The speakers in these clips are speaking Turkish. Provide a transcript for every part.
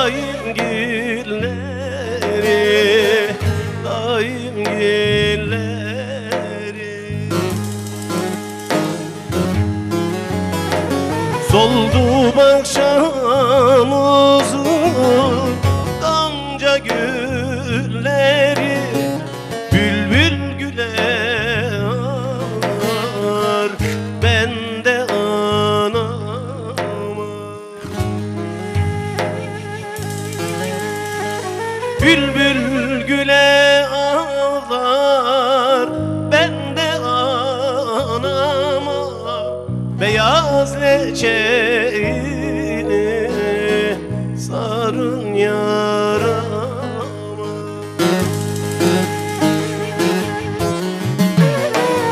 daim gülleri, daim gülleri. Soldu bakşamızın gonca gülleri, bülbül güle ağlar ben de anama. Bülbül güle ağlar ben de anama, beyaz leçeğini sarın yarama.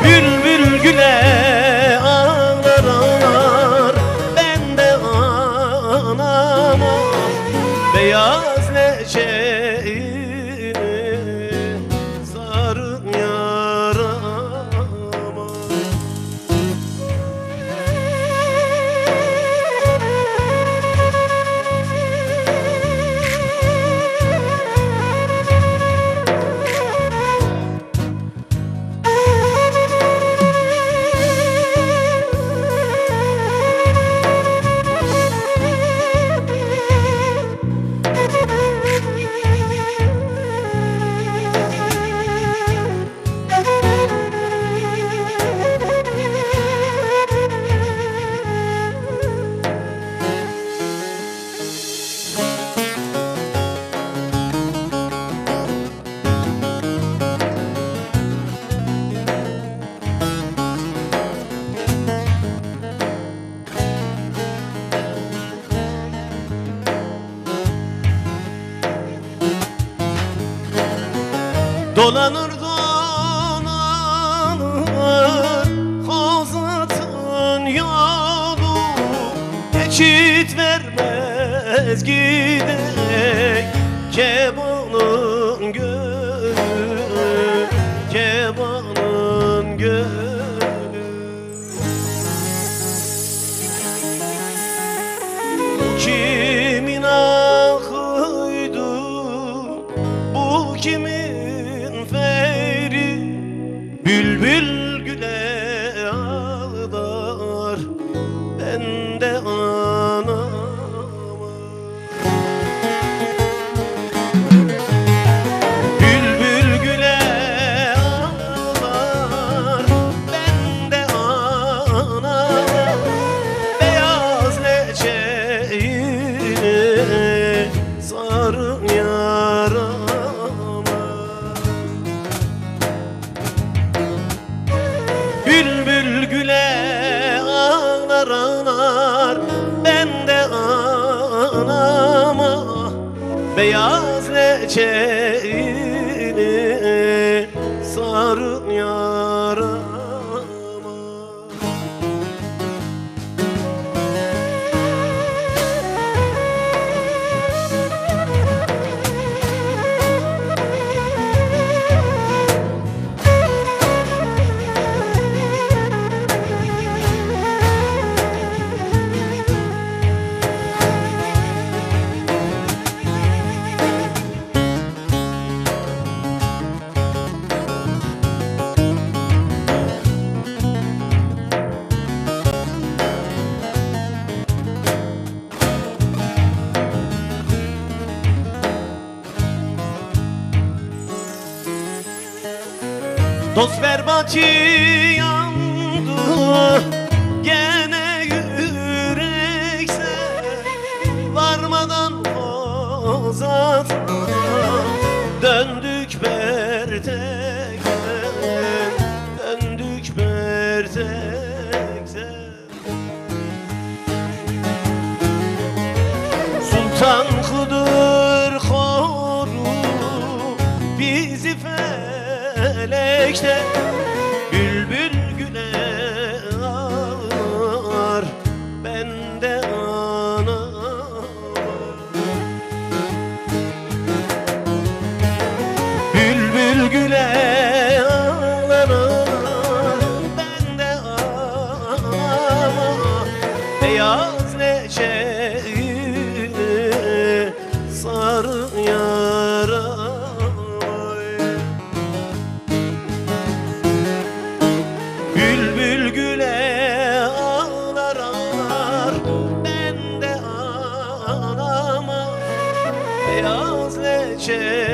Bülbül güle ağlar ağlar ben de anama, beyaz leçeğini sarın yarama. Dolanır dolanır Kozat'ın yolu, geçit vermez gidek kemanın gölü, kemanın gölü. Bu kimin ahıydı, bu kimin feri, bülbül güle ağlar ben de anama. Bülbül güle ağlar ben de anama, beyaz leçeğini sarın yarama. Bülbül güle ağlar ağlar ben de anama, beyaz leçeğini sarın yarama. Dost berbati yandı gene yürekse, varmadan Kozat'a döndük Pertek'ten, döndük Pertek'ten. Sultan Kıdır koru bizi felekten, bülbül güle ağlar ben de anama. Bülbül güle ağlar ağlar ben de anama, beyaz leçeğini çeçe